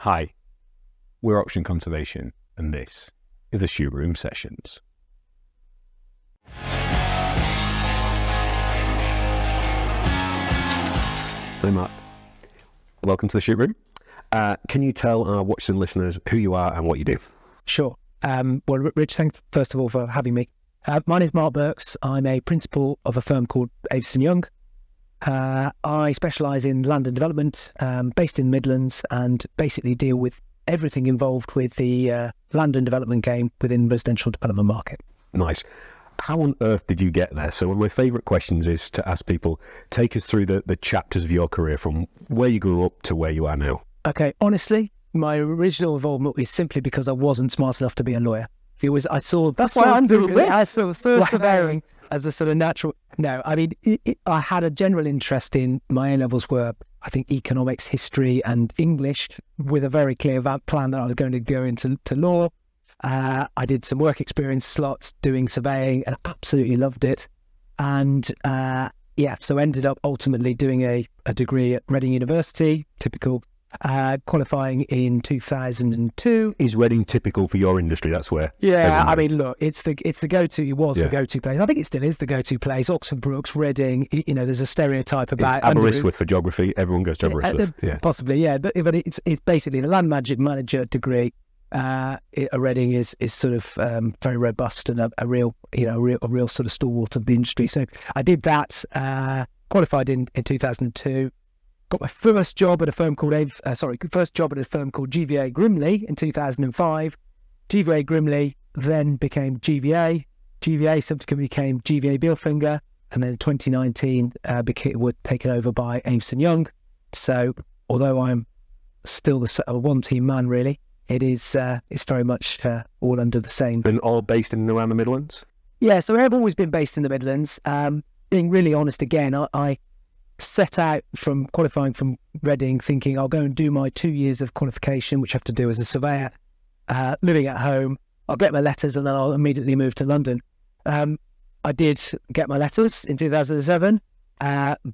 Hi, we're Oxygen Conservation, and this is the Shoot Room Sessions. Hi Mark, welcome to the Shoot Room. Can you tell our watchers and listeners who you are and what you do? Sure. Well, Rich, thanks first of all for having me. My name is Mark Birks. I'm a principal of a firm called Avison Young. I specialise in land and development, based in the Midlands, and basically deal with everything involved with the land and development game within the residential development market. Nice. How on earth did you get there? So one of my favourite questions is to ask people, take us through the chapters of your career from where you grew up to where you are now. Okay, honestly, my original involvement is simply because I wasn't smart enough to be a lawyer. I saw surveying as a sort of natural. No, I mean, I had a general interest in my A-levels were, I think, economics, history and English, with a very clear plan that I was going to go into law. I did some work experience slots doing surveying and absolutely loved it. And so ended up ultimately doing a degree at Reading University, typical, qualifying in 2002. Is Reading typical for your industry? That's where. Yeah, I mean, look, it's the go-to. It was the go-to place. I think it still is the go-to place. Oxford Brookes, Reading. You know, there's a stereotype about Aberystwyth for geography. Everyone goes to Aberystwyth. Yeah, possibly. Yeah, but it's basically the land manager degree. A Reading is sort of very robust and a real sort of stalwart of the industry. So I did that. Qualified in 2002. Got my first job at a firm called GVA Grimley in 2005. GVA Grimley then became GVA. GVA subsequently became GVA Bilfinger, and then in 2019 were taken over by Avison Young. So although I'm still the one-team man, really, it's very much all under the same. Been all based in and around the Midlands? Yeah, so I've always been based in the Midlands. Being really honest, again, I set out from qualifying from Reading thinking I'll go and do my 2 years of qualification, which I have to do as a surveyor, living at home. I'll get my letters and then I'll immediately move to London. I did get my letters in 2007,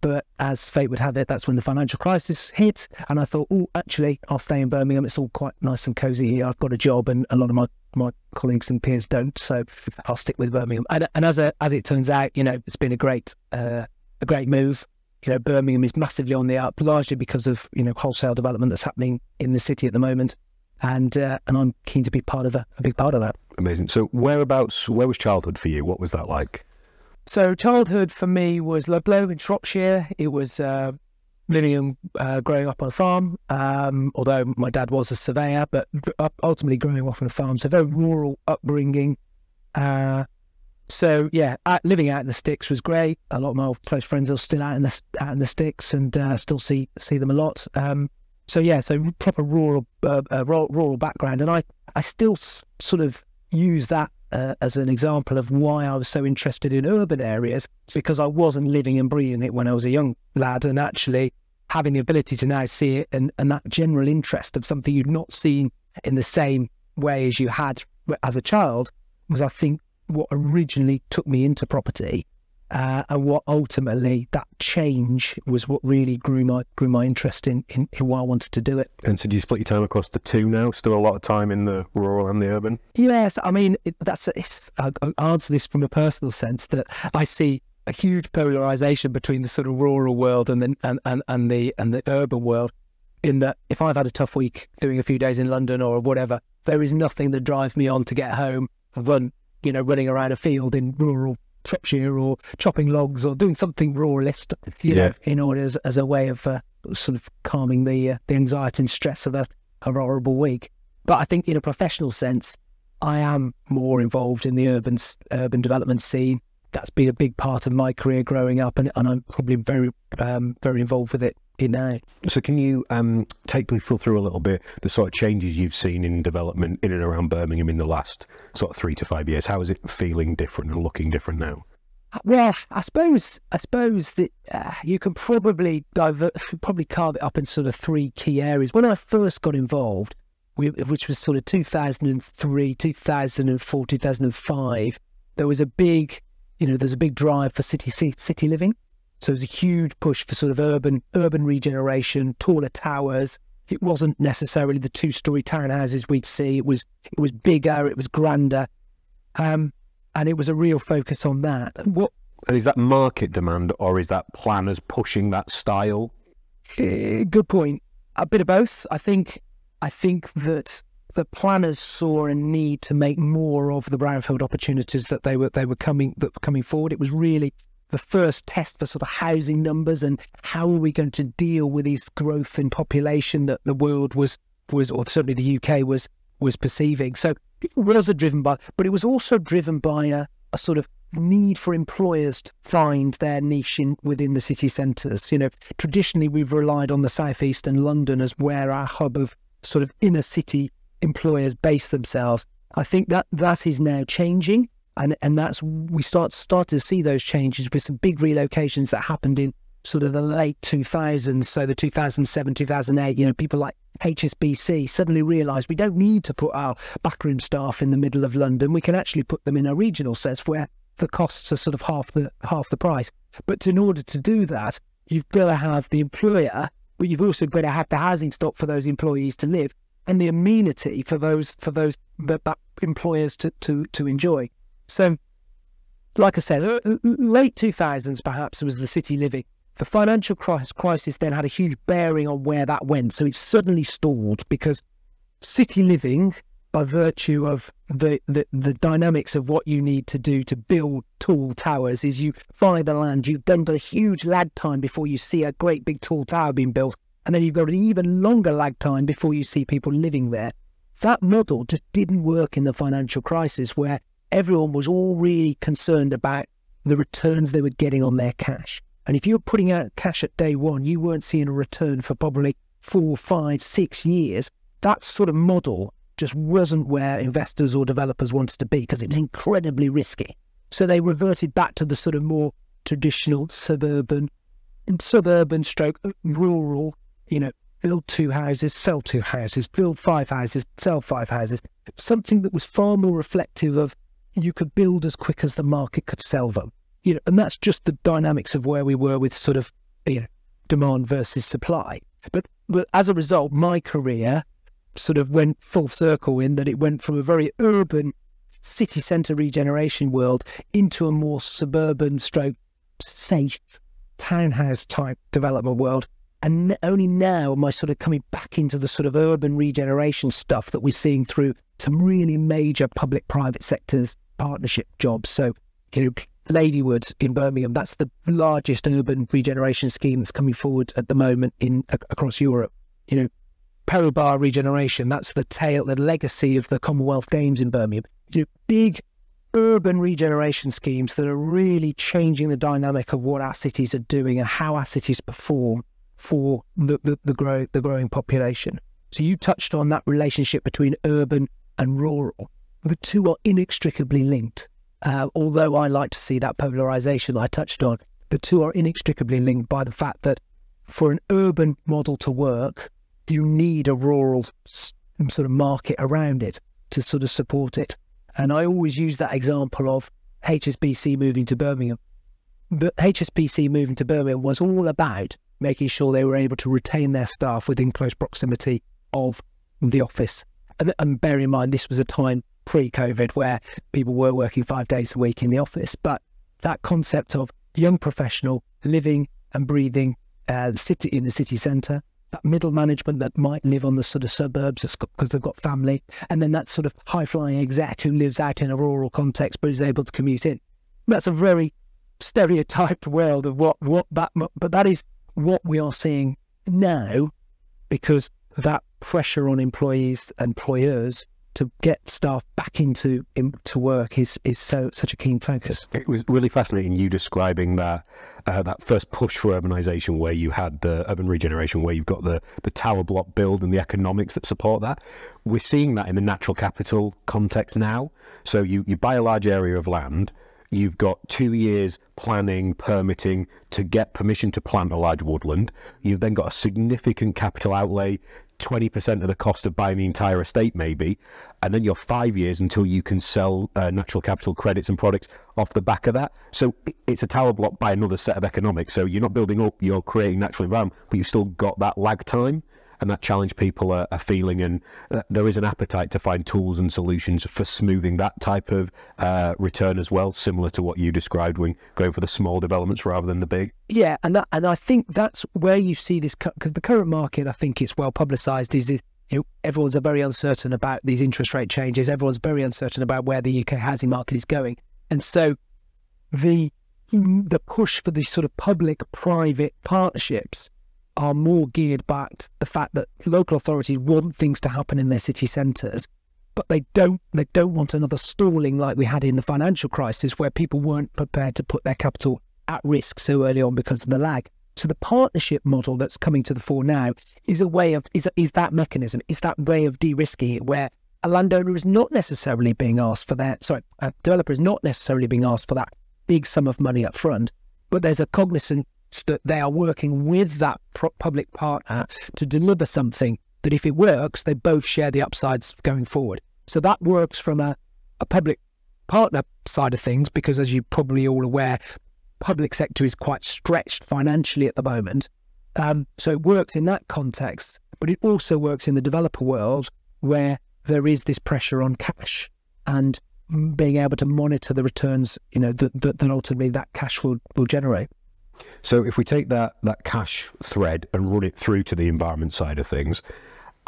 but as fate would have it, that's when the financial crisis hit, and I thought, oh, actually, I'll stay in Birmingham. It's all quite nice and cosy here. I've got a job and a lot of my colleagues and peers don't, so I'll stick with Birmingham. And as it turns out, you know, it's been a great move. You know, Birmingham is massively on the up, largely because of, you know, wholesale development that's happening in the city at the moment, and I'm keen to be part of a big part of that. Amazing. So where was childhood for you? What was that like? So childhood for me was Ludlow in Shropshire. It was living and growing up on a farm, although my dad was a surveyor, but ultimately growing up on a farm, so very rural upbringing. So yeah, living out in the sticks was great. A lot of my old close friends are still out in the sticks, and still see them a lot. So proper rural background, and I still sort of use that as an example of why I was so interested in urban areas, because I wasn't living and breathing it when I was a young lad, and actually having the ability to now see it and that general interest of something you'd not seen in the same way as you had as a child was, I think, what originally took me into property, and what ultimately that change was what really grew my interest in why I wanted to do it. And so do you split your time across the two now? Still a lot of time in the rural and the urban? Yes, I mean, I answer this from a personal sense, that I see a huge polarisation between the sort of rural world and the urban world, in that if I've had a tough week doing a few days in London or whatever, there is nothing that drives me on to get home and running around a field in rural Shropshire, or chopping logs, or doing something ruralist, in order as a way of sort of calming the anxiety and stress of a horrible week. But I think in a professional sense, I am more involved in the urban development scene. That's been a big part of my career growing up, and I'm probably very involved with it now. So can you take people through a little bit the sort of changes you've seen in development in and around Birmingham in the last sort of 3 to 5 years? How is it feeling different and looking different now? Well, I suppose that you can probably carve it up in sort of 3 key areas. When I first got involved, which was sort of 2003, 2004, 2005, there was a big drive for city living. So there's a huge push for sort of urban regeneration, taller towers, It wasn't necessarily the two-storey townhouses we'd see. It was bigger, it was grander, and it was a real focus on that. And is that market demand, or is that planners pushing that style? Good point. A bit of both. I think that the planners saw a need to make more of the brownfield opportunities that they were coming forward. It was really the first test for sort of housing numbers and how are we going to deal with this growth in population that the world was, or certainly the UK was perceiving. So it was driven by, but it was also driven by a sort of need for employers to find their niche within the city centres. You know, traditionally we've relied on the southeast and London as where our hub of sort of inner city employers base themselves. I think that is now changing, and that's we start to see those changes with some big relocations that happened in sort of the late 2000s, so the 2007, 2008. You know, people like HSBC suddenly realised we don't need to put our backroom staff in the middle of London. We can actually put them in a regional sense where the costs are sort of half the price. But in order to do that, you've got to have the employer, but you've also got to have the housing stock for those employees to live, and the amenity for those employers to enjoy. So, like I said, late 2000s perhaps was the city living. The financial crisis then had a huge bearing on where that went. So it suddenly stalled because city living, by virtue of the dynamics of what you need to do to build tall towers, is you buy the land, you've done a huge lag time before you see a great big tall tower being built, and then you've got an even longer lag time before you see people living there. That model just didn't work in the financial crisis, where everyone was all really concerned about the returns they were getting on their cash. And if you were putting out cash at day one, you weren't seeing a return for probably 4, 5, 6 years. That sort of model just wasn't where investors or developers wanted to be, because it was incredibly risky. So they reverted back to the sort of more traditional suburban stroke rural, you know, build 2 houses, sell 2 houses, build 5 houses, sell 5 houses. Something that was far more reflective of you could build as quick as the market could sell them. You know, and that's just the dynamics of where we were with sort of, you know, demand versus supply. But as a result, my career sort of went full circle in that it went from a very urban city centre regeneration world into a more suburban stroke safe townhouse type development world. And only now am I sort of coming back into the sort of urban regeneration stuff that we're seeing through some really major public-private sectors partnership jobs. So, you know, Ladywood in Birmingham, that's the largest urban regeneration scheme that's coming forward at the moment across Europe. You know, Perobar regeneration, that's the legacy of the Commonwealth Games in Birmingham. You know, big urban regeneration schemes that are really changing the dynamic of what our cities are doing and how our cities perform for the growing population. So you touched on that relationship between urban and rural. The two are inextricably linked. Although I like to see that polarisation I touched on, the two are inextricably linked by the fact that for an urban model to work, you need a rural sort of market around it to sort of support it. And I always use that example of HSBC moving to Birmingham. But HSBC moving to Birmingham was all about making sure they were able to retain their staff within close proximity of the office. And bear in mind, this was a time pre-COVID where people were working 5 days a week in the office. But that concept of young professional living and breathing in the city centre, that middle management that might live on the sort of suburbs because they've got family, and then that sort of high-flying exec who lives out in a rural context but is able to commute in. That's a very stereotyped world of but that is what we are seeing now, because that pressure on employees and employers to get staff back into work is such a keen focus. It was really fascinating you describing that that first push for urbanisation, where you had the urban regeneration, where you've got the tower block build and the economics that support that. We're seeing that in the natural capital context now. So you buy a large area of land, you've got 2 years planning, permitting to get permission to plant a large woodland. You've then got a significant capital outlay, 20% of the cost of buying the entire estate maybe, and then you're 5 years until you can sell natural capital credits and products off the back of that. So it's a tower block by another set of economics. So you're not building up, you're creating natural environment, but you've still got that lag time. that challenge people are feeling, and there is an appetite to find tools and solutions for smoothing that type of return as well, similar to what you described when going for the small developments rather than the big. Yeah, and I think that's where you see this, because the current market, I think it's well publicised, is everyone's very uncertain about these interest rate changes. Everyone's very uncertain about where the UK housing market is going, and so the push for these sort of public-private partnerships are more geared back to the fact that local authorities want things to happen in their city centres, but they don't want another stalling like we had in the financial crisis, where people weren't prepared to put their capital at risk so early on because of the lag. So the partnership model that's coming to the fore now is a way of is that mechanism, is that way of de-risking it, where a landowner is not necessarily being asked for that. Sorry, a developer is not necessarily being asked for that big sum of money up front, but there's a cognizance that they are working with that public partner to deliver something that, if it works, they both share the upsides going forward. So that works from a public partner side of things, because, as you're probably all aware, public sector is quite stretched financially at the moment. So it works in that context, but it also works in the developer world, where there is this pressure on cash and being able to monitor the returns, that ultimately that cash will generate. So if we take that cash thread and run it through to the environment side of things,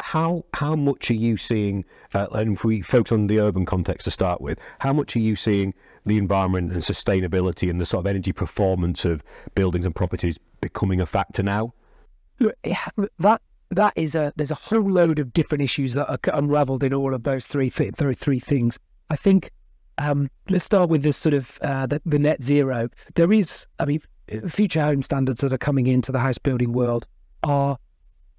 how much are you seeing, and if we focus on the urban context to start with, how much are you seeing the environment and sustainability and the sort of energy performance of buildings and properties becoming a factor now? That is there's a whole load of different issues that are unravelled in all of those three things. I think let's start with this sort of the net zero. There is, future home standards that are coming into the house building world are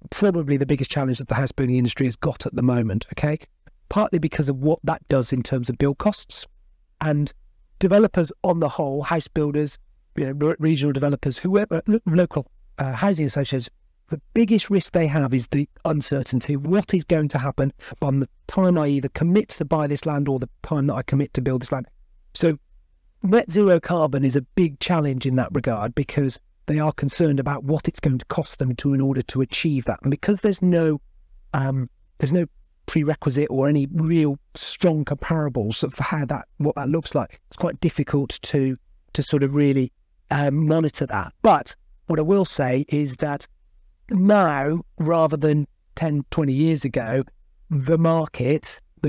probably the biggest challenge that the house building industry has got at the moment, okay? Partly because of what that does in terms of build costs. And developers on the whole, house builders, regional developers, whoever, local housing associations, the biggest risk they have is the uncertainty. What is going to happen by the time I either commit to buy this land or the time that I commit to build this land? So net zero carbon is a big challenge in that regard, because they are concerned about what it's going to cost them in order to achieve that. And because there's no prerequisite or any real strong comparables of what that looks like, it's quite difficult to sort of really monitor that. But what I will say is that now, rather than 10, 20 years ago, the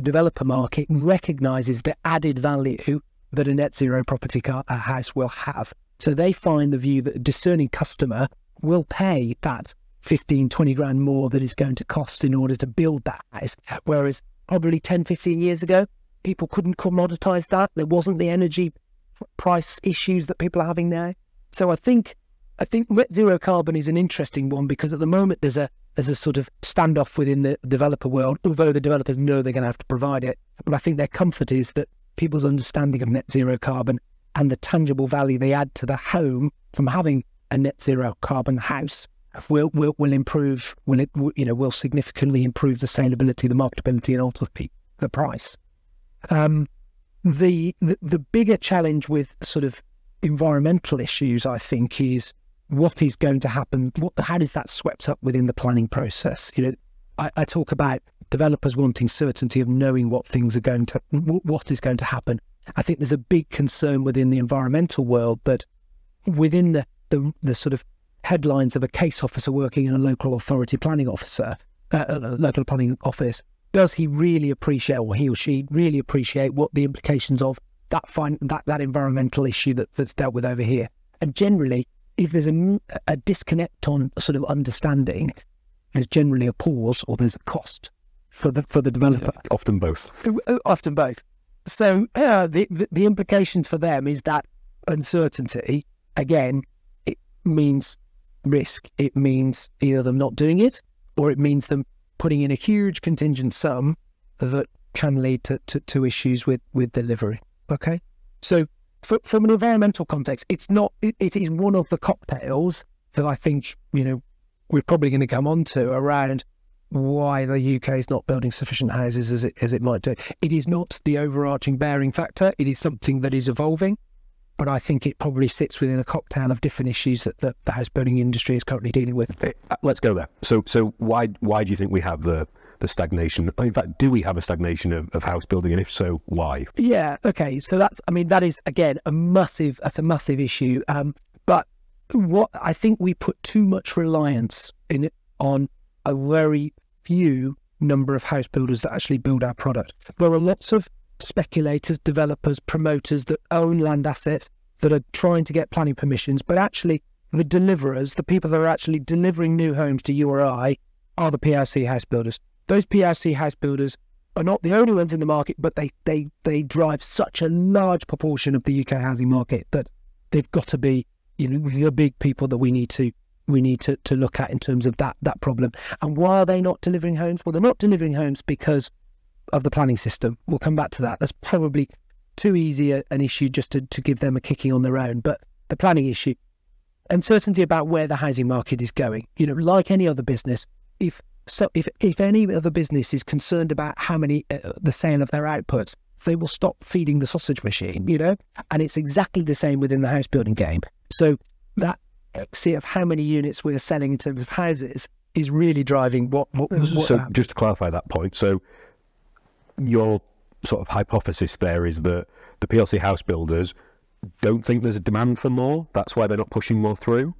developer market recognises the added value that a net zero property house will have. So they find the view that a discerning customer will pay that 15, 20 grand more that it's going to cost in order to build that house. Whereas probably 10, 15 years ago, people couldn't commoditise that. There wasn't the energy price issues that people are having now. So I think net zero carbon is an interesting one, because at the moment there's a sort of standoff within the developer world, although the developers know they're going to have to provide it. But I think their comfort is that people's understanding of net zero carbon and the tangible value they add to the home from having a net zero carbon house will improve, will significantly improve the saleability, the marketability, and ultimately the price. The bigger challenge with sort of environmental issues, I think, is what is going to happen. How does that swept up within the planning process? I talk about developers wanting certainty of knowing what is going to happen. I think there's a big concern within the environmental world that within the sort of headlines of a case officer working in a local authority planning officer, local planning office, does he really appreciate, or he or she really appreciate, what the implications of that environmental issue that's dealt with over here? And generally, if there's a disconnect on sort of understanding, there's generally a pause or there's a cost for the developer. Yeah, often both. Often both. So the implications for them is that uncertainty, again, it means risk. It means either them not doing it, or it means them putting in a huge contingent sum that can lead to issues with delivery. Okay? So from an environmental context, it is one of the cocktails that I think, we're probably going to come on to around why the UK is not building sufficient houses as it might do. It is not the overarching bearing factor. It is something that is evolving. but I think it probably sits within a cocktail of different issues that the house building industry is currently dealing with. Let's go there. So why do you think we have the stagnation? In fact, do we have a stagnation of house building, and if so, why? Yeah, okay. So that is again a massive issue. But what I think we put too much reliance on a very few number of house builders that actually build our product. There are lots of speculators, developers, promoters that own land assets that are trying to get planning permissions, but actually the deliverers, the people that are actually delivering new homes to you or I, are the PLC house builders. Those PLC house builders are not the only ones in the market, but they drive such a large proportion of the UK housing market that they've got to be, the big people that we need to look at in terms of that problem. And why are they not delivering homes? Well, they're not delivering homes because of the planning system. We'll come back to that. That's probably too easy an issue just to give them a kicking on their own. But the planning issue, uncertainty about where the housing market is going. Like any other business, if any other business is concerned about how many the sale of their outputs, they will stop feeding the sausage machine. And it's exactly the same within the house building game. So that exit of how many units we're selling in terms of houses is really driving what so just to clarify that point, so your sort of hypothesis there is that the PLC house builders don't think there's a demand for more, that's why they're not pushing more through?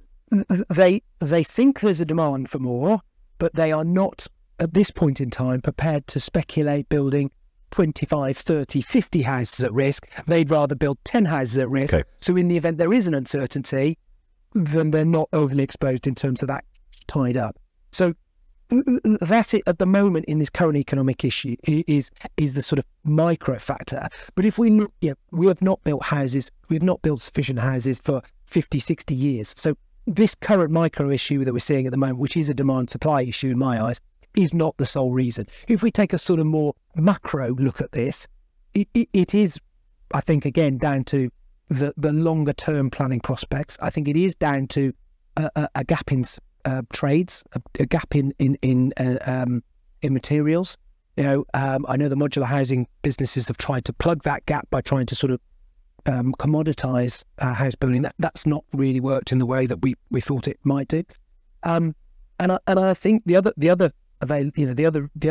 They think there's a demand for more, but they are not at this point in time prepared to speculate building 25, 30, 50 houses at risk. They'd rather build 10 houses at risk. Okay. So in the event there is an uncertainty, then they're not overly exposed in terms of that tied up. So that's it at the moment in this current economic issue, is the sort of micro factor. But if we look, we have not built houses, we have not built sufficient houses for 50, 60 years. So this current micro issue that we're seeing at the moment, which is a demand supply issue in my eyes, is not the sole reason. If we take a sort of more macro look at this, it is, I think, again, down to the longer term planning prospects. I think it is down to a gap in trades, a gap in materials. I know the modular housing businesses have tried to plug that gap by trying to sort of commoditize house building. That's not really worked in the way that we thought it might do. And I think the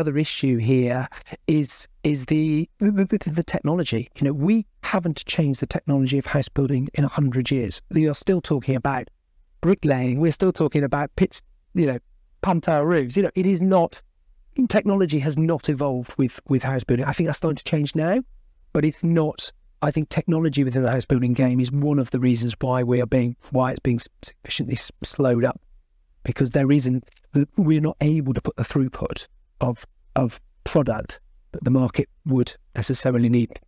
other issue here is the technology. We haven't changed the technology of house building in 100 years. We are still talking about bricklaying. We're still talking about pits, pantower roofs. It is not, technology has not evolved with house building. I think that's starting to change now, but it's not. I think technology within the house building game is one of the reasons why it's being sufficiently slowed up, because we're not able to put the throughput of product that the market would necessarily need.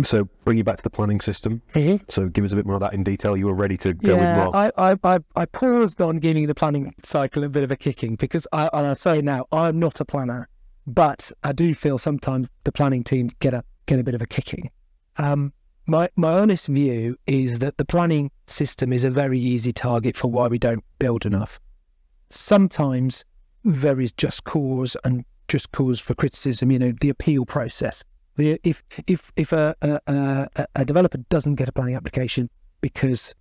So bring you back to the planning system. Mm-hmm. So give us a bit more of that in detail. You were ready to go with more. I paused on giving the planning cycle a bit of a kicking because I say now, I'm not a planner, but I do feel sometimes the planning teams get a bit of a kicking. My honest view is that the planning system is a very easy target for why we don't build enough. Sometimes there is just cause for criticism. The appeal process. If a developer doesn't get a planning application because,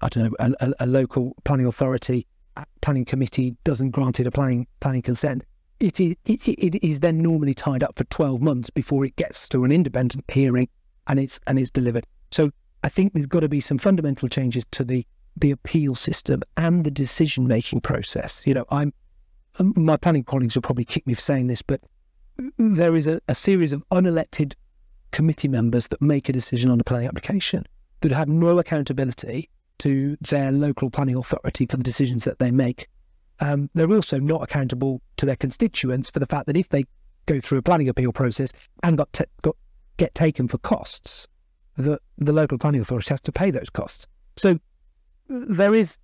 I don't know, a local planning authority, planning committee doesn't grant it a planning consent, it is then normally tied up for 12 months before it gets to an independent hearing and it's delivered. So I think there's got to be some fundamental changes to the appeal system and the decision-making process. My planning colleagues will probably kick me for saying this, but there is a series of unelected committee members that make a decision on a planning application that have no accountability to their local planning authority for the decisions that they make. They're also not accountable to their constituents for the fact that if they go through a planning appeal process and get taken for costs, the local planning authority has to pay those costs. So there is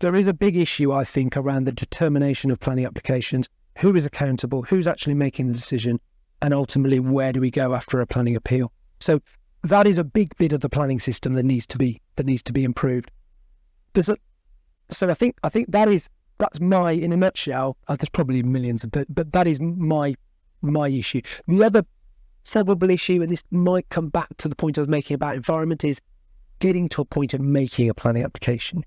a big issue, I think, around the determination of planning applications. Who is accountable? Who's actually making the decision? And ultimately, where do we go after a planning appeal? So that is a big bit of the planning system that needs to be improved. So I think that's my, in a nutshell. There's probably millions of, but that is my issue. The other solvable issue, and this might come back to the point I was making about environment, is getting to a point of making a planning application.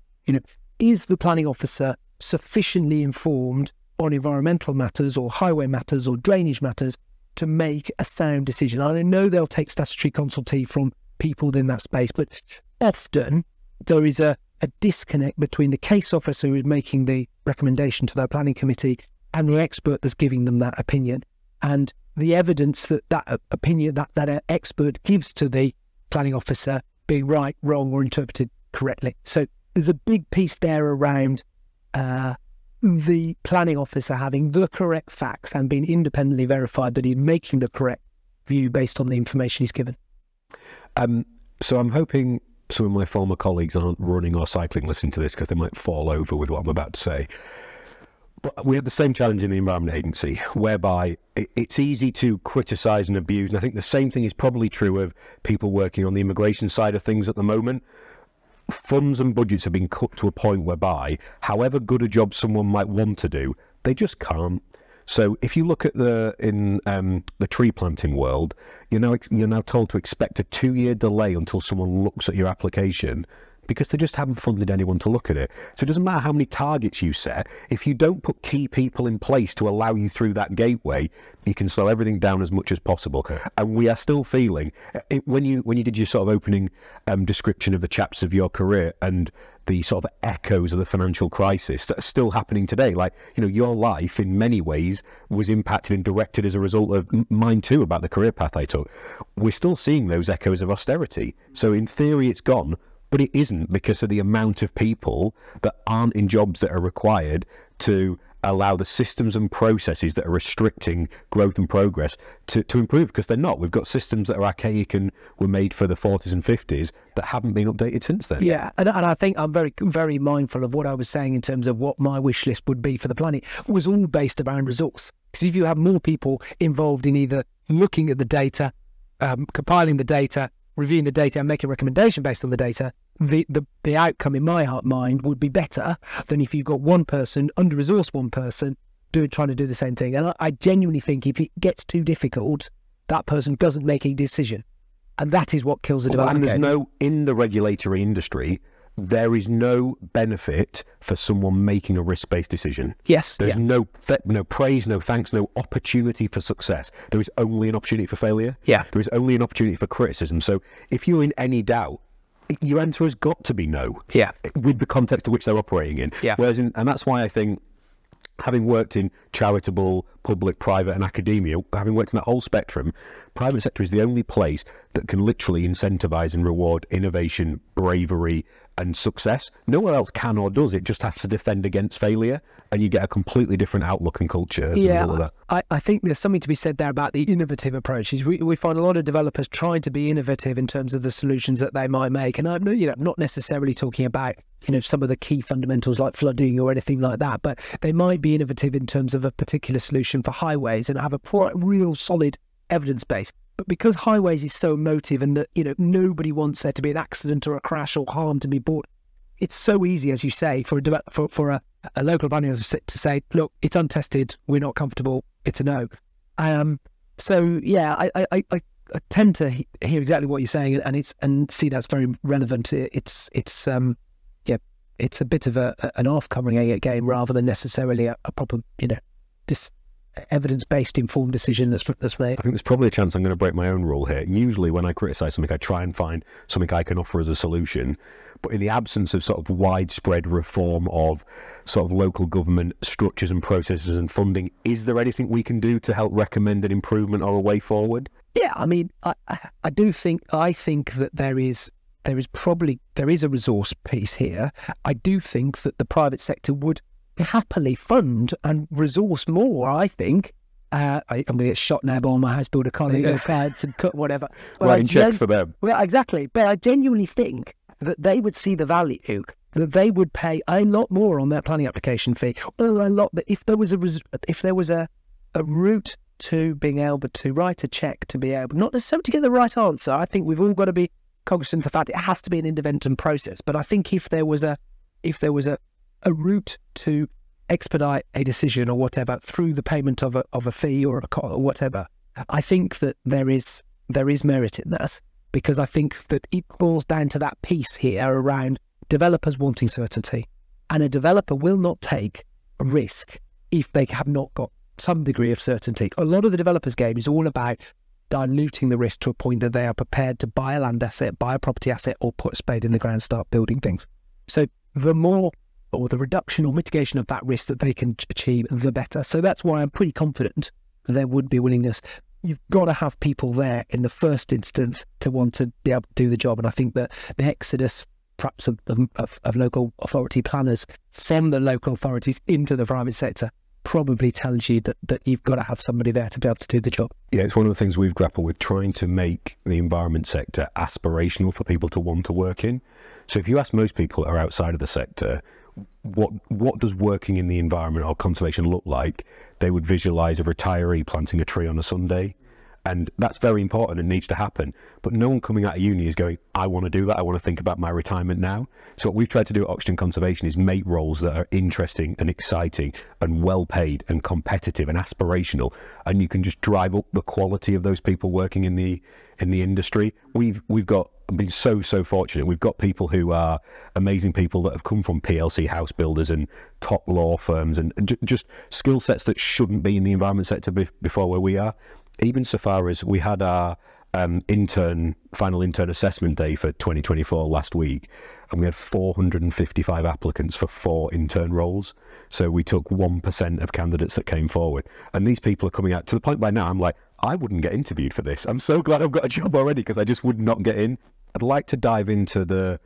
Is the planning officer sufficiently informed on environmental matters or highway matters or drainage matters to make a sound decision? And I know they'll take statutory consultee from people in that space, but often there is a disconnect between the case officer who is making the recommendation to their planning committee and the expert that's giving them that opinion. And the evidence that opinion, that expert gives to the planning officer being right, wrong, or interpreted correctly. So there's a big piece there around the planning officer having the correct facts and being independently verified that he's making the correct view based on the information he's given. So I'm hoping some of my former colleagues aren't running or cycling listening to this because they might fall over with what I'm about to say. But we have the same challenge in the Environment Agency, whereby it's easy to criticise and abuse. And I think the same thing is probably true of people working on the immigration side of things at the moment. Funds and budgets have been cut to a point whereby, however good a job someone might want to do, they just can't. So if you look at the tree planting world, you're now told to expect a 2-year delay until someone looks at your application, because they just haven't funded anyone to look at it. So it doesn't matter how many targets you set, if you don't put key people in place to allow you through that gateway, you can slow everything down as much as possible. Okay. And we are still feeling, when you did your sort of opening description of the chapters of your career and the sort of echoes of the financial crisis that are still happening today, like, your life in many ways was impacted and directed as a result of mine too, about the career path I took. We're still seeing those echoes of austerity. So in theory it's gone, but it isn't, because of the amount of people that aren't in jobs that are required to allow the systems and processes that are restricting growth and progress to improve, because they're not. We've got systems that are archaic and were made for the 40s and 50s that haven't been updated since then. Yeah, and I think I'm very, very mindful of what I was saying in terms of what my wish list would be for the planning. It was all based around resource. Because if you have more people involved in either looking at the data, compiling the data, reviewing the data and making a recommendation based on the data, the outcome in my mind would be better than if you've got one person, under-resourced one person, trying to do the same thing. And I genuinely think if it gets too difficult, that person doesn't make a decision. And that is what kills the development. And in the regulatory industry, there is no benefit for someone making a risk-based decision. Yes. There's no praise, no thanks, no opportunity for success. There is only an opportunity for failure. Yeah. There is only an opportunity for criticism. So if you're in any doubt, your answer has got to be no. Yeah. With the context to which they're operating in. Yeah. Whereas and that's why I think, having worked in charitable, public, private and academia, having worked in that whole spectrum, private sector is the only place that can literally incentivise and reward innovation, bravery and success. Nowhere else can or does. It just has to defend against failure, and you get a completely different outlook and culture as a result of that. I think there's something to be said there about the innovative approaches. We find a lot of developers trying to be innovative in terms of the solutions that they might make, and I'm not necessarily talking about some of the key fundamentals like flooding or anything like that, but they might be innovative in terms of a particular solution for highways and have a real solid evidence base. But because highways is so emotive and that nobody wants there to be an accident or a crash or harm to be brought, it's so easy, as you say, for a local planning officer to say, look, it's untested, we're not comfortable, it's a no. So yeah, I tend to hear exactly what you're saying and see that's very relevant. It's a bit of an off-covering game rather than necessarily a proper evidence-based informed decision that's made. I think there's probably a chance I'm going to break my own rule here. Usually when I criticise something, I try and find something I can offer as a solution. But in the absence of sort of widespread reform of sort of local government structures and processes and funding, is there anything we can do to help recommend an improvement or a way forward? Yeah, I mean, I think that there is a resource piece here. I do think that the private sector would happily fund and resource more, I think. I'm going to get shot now by my house builder colleague of pads and cut whatever. Writing checks for them. Well, exactly. But I genuinely think that they would see the value, that they would pay a lot more on their planning application fee, or a lot. That if there was a route to being able to write a check to be able, not necessarily to get the right answer. I think we've all got to be cognizant of the fact it has to be an independent process. But I think if there was a route to expedite a decision or whatever through the payment of a fee or whatever, I think that there is merit in that, because I think that it boils down to that piece here around developers wanting certainty. And a developer will not take a risk if they have not got some degree of certainty. A lot of the developers' game is all about diluting the risk to a point that they are prepared to buy a land asset, buy a property asset, or put a spade in the ground, start building things. So the more, or the reduction or mitigation of that risk that they can achieve, the better. So that's why I'm pretty confident there would be willingness. You've got to have people there in the first instance to want to be able to do the job. And I think that the exodus perhaps of local authority planners from the local authorities into the private sector probably tells you that you've got to have somebody there to be able to do the job. Yeah, it's one of the things we've grappled with, trying to make the environment sector aspirational for people to want to work in. So if you ask most people that are outside of the sector, what does working in the environment or conservation look like, they would visualise a retiree planting a tree on a Sunday. And that's very important and needs to happen. But no one coming out of uni is going, I want to do that. I want to think about my retirement now. So what we've tried to do at Oxygen Conservation is make roles that are interesting and exciting and well paid and competitive and aspirational. And you can just drive up the quality of those people working in the industry. We've been so fortunate. We've got people who are amazing people that have come from PLC house builders and top law firms and just skill sets that shouldn't be in the environment sector before where we are. Even so far as we had our final intern assessment day for 2024 last week, and we had 455 applicants for 4 intern roles. So we took 1% of candidates that came forward. And these people are coming out to the point by now, I'm like, I wouldn't get interviewed for this. I'm so glad I've got a job already because I just would not get in. I'd like to dive into the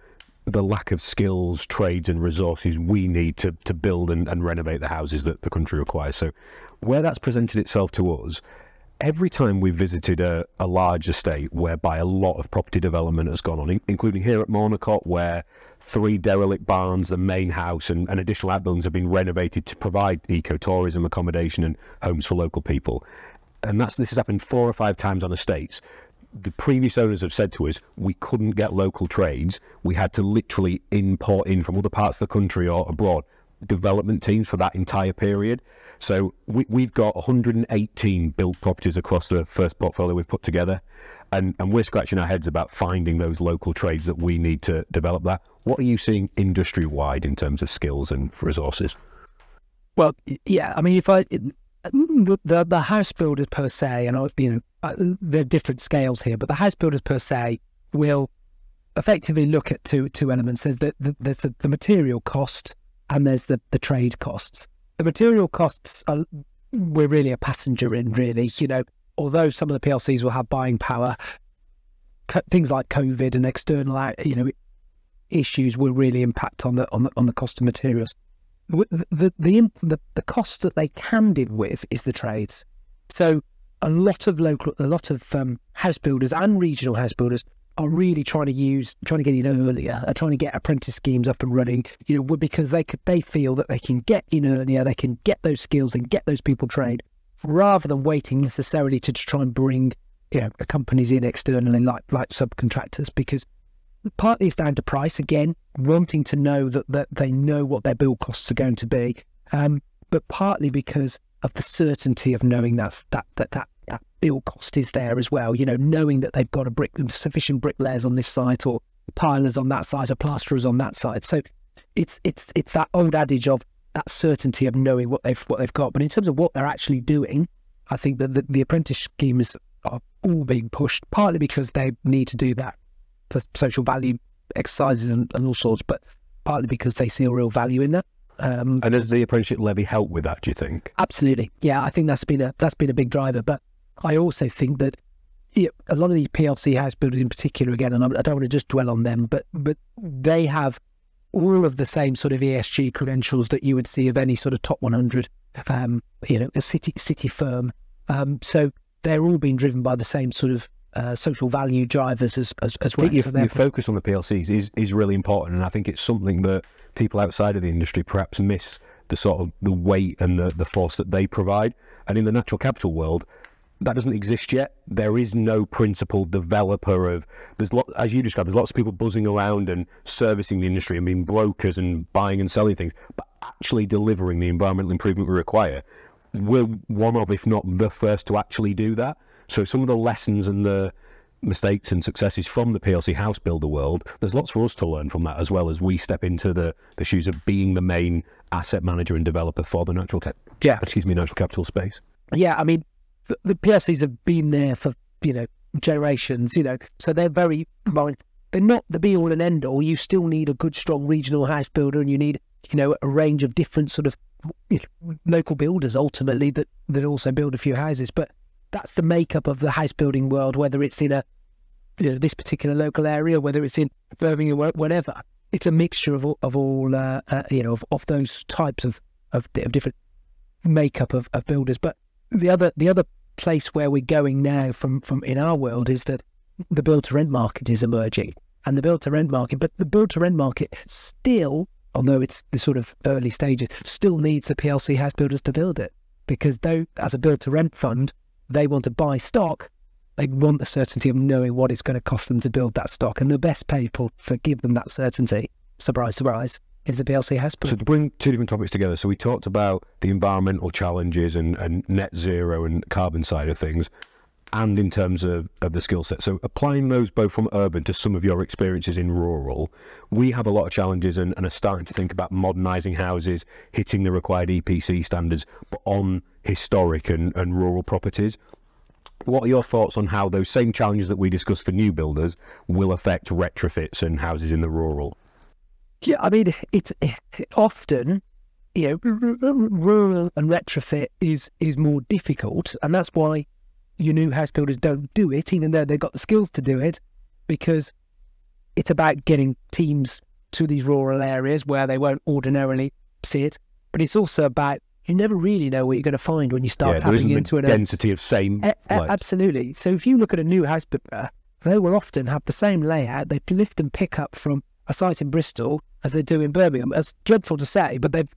lack of skills, trades and resources we need to build and renovate the houses that the country requires. So where that's presented itself to us, every time we've visited a large estate whereby a lot of property development has gone on, including here at Mornicott, where 3 derelict barns, the main house and additional outbuildings have been renovated to provide ecotourism accommodation and homes for local people. And this has happened 4 or 5 times on estates. The previous owners have said to us, we couldn't get local trades. We had to literally import in from other parts of the country or abroad development teams for that entire period. So we've got 118 built properties across the first portfolio we've put together, and we're scratching our heads about finding those local trades that we need to develop that. What are you seeing industry-wide in terms of skills and resources? Well, yeah, I mean, the house builders per se, and there are different scales here, but the house builders per se will effectively look at two elements. There's the material cost and there's the trade costs. The material costs we're really a passenger in, really. Although some of the PLCs will have buying power, things like COVID and external issues will really impact on the cost of materials. The cost that they can deal with is the trades. So a lot of house builders and regional house builders are really trying to get in earlier, trying to get apprentice schemes up and running, because they feel that they can get in earlier, they can get those skills and get those people trained, rather than waiting necessarily to try and bring companies in externally like subcontractors, because partly it's down to price, again, wanting to know that they know what their build costs are going to be, but partly because of the certainty of knowing that build cost is there as well, knowing that they've got sufficient bricklayers on this site, or tilers on that site, or plasterers on that site. So it's that old adage of that certainty of knowing what they've got. But in terms of what they're actually doing, I think that the apprentice schemes are all being pushed, partly because they need to do that for social value exercises and all sorts, but partly because they see a real value in that. And does the apprenticeship levy help with that, do you think? Absolutely. Yeah, I think that's been a big driver. But I also think that a lot of these PLC house builders in particular, again, and I don't want to just dwell on them, but they have all of the same sort of ESG credentials that you would see of any sort of top 100, a city firm. So they're all being driven by the same sort of social value drivers as well. I think your focus on the PLCs is really important, and I think it's something that people outside of the industry perhaps miss, the weight and the force that they provide. And in the natural capital world, that doesn't exist yet. There is no principled developer as you described, there's lots of people buzzing around and servicing the industry and being brokers and buying and selling things, but actually delivering the environmental improvement we require. We're one of, if not the first, to actually do that. So some of the lessons and the mistakes and successes from the PLC house builder world, there's lots for us to learn from that, as well as we step into the shoes of being the main asset manager and developer for the natural capital space. Yeah, I mean, the PLCs have been there for, generations, so they're very mindful. They're not the be all and end all. You still need a good, strong regional house builder, and you need, a range of different sort of local builders ultimately that also build a few houses. But that's the makeup of the house building world, whether it's in a this particular local area, whether it's in Birmingham, whatever. It's a mixture of all of those types of different makeup of builders. But the other place where we're going now from in our world is that the build to rent market is emerging, and the build to rent market still, although it's the sort of early stages, still needs the PLC house builders to build it, because though as a build to rent fund they want to buy stock, they want the certainty of knowing what it's going to cost them to build that stock, and the best people to give them that certainty, surprise surprise, is the PLC house builder. So to bring two different topics together, so we talked about the environmental challenges and net zero and carbon side of things, and in terms of the skill set. So applying those both from urban to some of your experiences in rural, we have a lot of challenges and are starting to think about modernising houses, hitting the required EPC standards, but on historic and rural properties. What are your thoughts on how those same challenges that we discussed for new builders will affect retrofits and houses in the rural? Yeah, I mean, it's often, rural and retrofit is more difficult, and that's why your new house builders don't do it, even though they've got the skills to do it, because it's about getting teams to these rural areas where they won't ordinarily see it. But it's also about, you never really know what you're going to find when you start tapping into it. Density of same. Absolutely. So if you look at a new house builder, they will often have the same layout. They lift and pick up from a site in Bristol as they do in Birmingham. It's dreadful to say, but they've,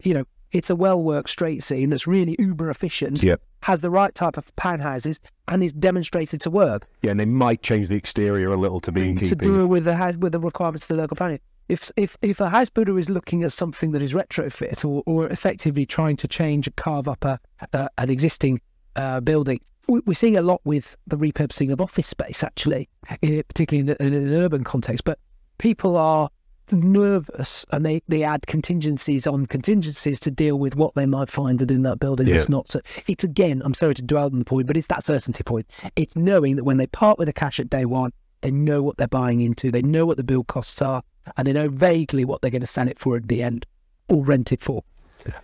it's a well-worked straight seam that's really uber efficient, has the right type of townhouses, and is demonstrated to work. Yeah, and they might change the exterior a little to be in keeping. To do with the requirements of the local planning. If a house builder is looking at something that is retrofit or effectively trying to change and carve up an existing building, we're seeing a lot with the repurposing of office space, actually, particularly in an urban context. But people are nervous, and they add contingencies on contingencies to deal with what they might find within that building. It's not so. It's, again, I'm sorry to dwell on the point, but it's that certainty point. It's knowing that when they part with the cash at day one, they know what they're buying into, they know what the build costs are, and they know vaguely what they're going to sell it for at the end or rent it for.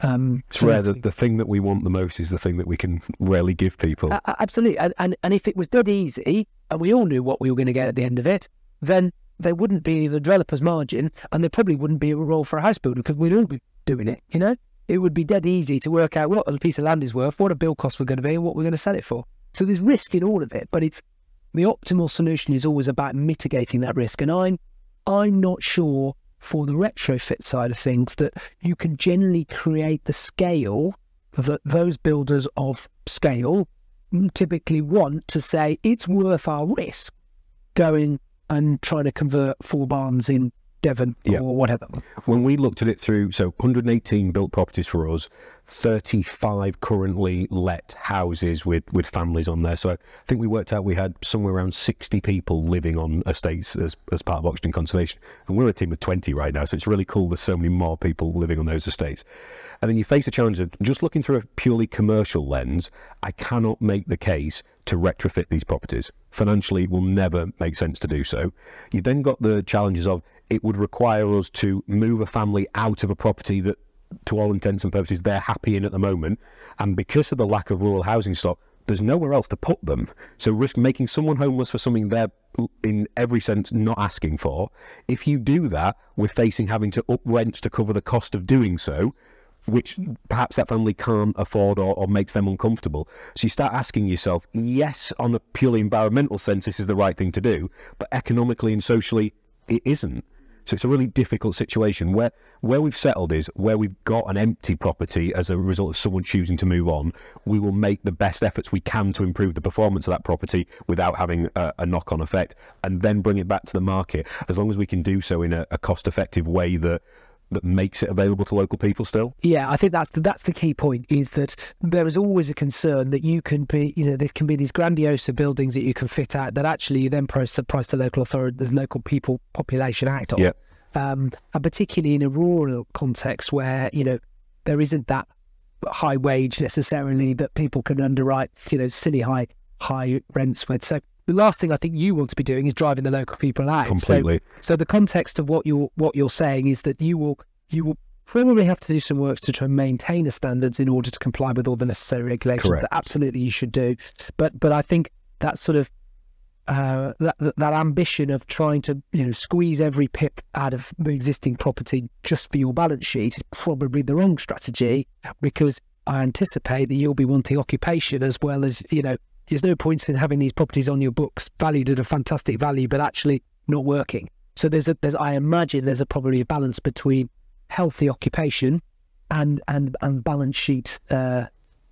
It's rare that the thing that we want the most is the thing that we can rarely give people. Absolutely. And if it was dead easy and we all knew what we were going to get at the end of it, then there wouldn't be the developer's margin, and there probably wouldn't be a role for a house builder, because we'd all be doing it, It would be dead easy to work out what a piece of land is worth, what a build cost we're going to be, and what we're going to sell it for. So there's risk in all of it, but it's the optimal solution is always about mitigating that risk. And I'm not sure for the retrofit side of things that you can generally create the scale that those builders of scale typically want to say it's worth our risk going and trying to convert 4 barns in Devon or whatever. When we looked at it through, so 118 built properties for us, 35 currently let houses with families on there. So I think we worked out we had somewhere around 60 people living on estates as part of Oxton Conservation. And we're a team of 20 right now, so it's really cool there's so many more people living on those estates. And then you face the challenge of just looking through a purely commercial lens, I cannot make the case to retrofit these properties. Financially, it will never make sense to do so. You then got the challenges of it would require us to move a family out of a property that, to all intents and purposes, they're happy in at the moment. And because of the lack of rural housing stock, there's nowhere else to put them. So risk making someone homeless for something they're, in every sense, not asking for. If you do that, we're facing having to up rents to cover the cost of doing so, which perhaps that family can't afford or makes them uncomfortable. So you start asking yourself, yes, on a purely environmental sense, this is the right thing to do, but economically and socially, it isn't. So it's a really difficult situation. Where we've settled is where we've got an empty property as a result of someone choosing to move on, we will make the best efforts we can to improve the performance of that property without having a knock-on effect, and then bring it back to the market, as long as we can do so in a cost-effective way that that makes it available to local people still? Yeah, I think that's the key point, is that there is always a concern that you can be, there can be these grandiose buildings that you can fit out that actually you then price the local authority, the local people population out on. Yeah. And particularly in a rural context where, there isn't that high wage necessarily that people can underwrite, silly high rents with. So the last thing I think you want to be doing is driving the local people out. Completely. So the context of what you're saying is that you will probably have to do some work to try and maintain the standards in order to comply with all the necessary regulations. Correct. That absolutely you should do. But I think that sort of that ambition of trying to squeeze every pip out of the existing property just for your balance sheet is probably the wrong strategy, because I anticipate that you'll be wanting occupation as well as, there's no point in having these properties on your books valued at a fantastic value but actually not working. So I imagine there's probably a balance between healthy occupation and balance sheet.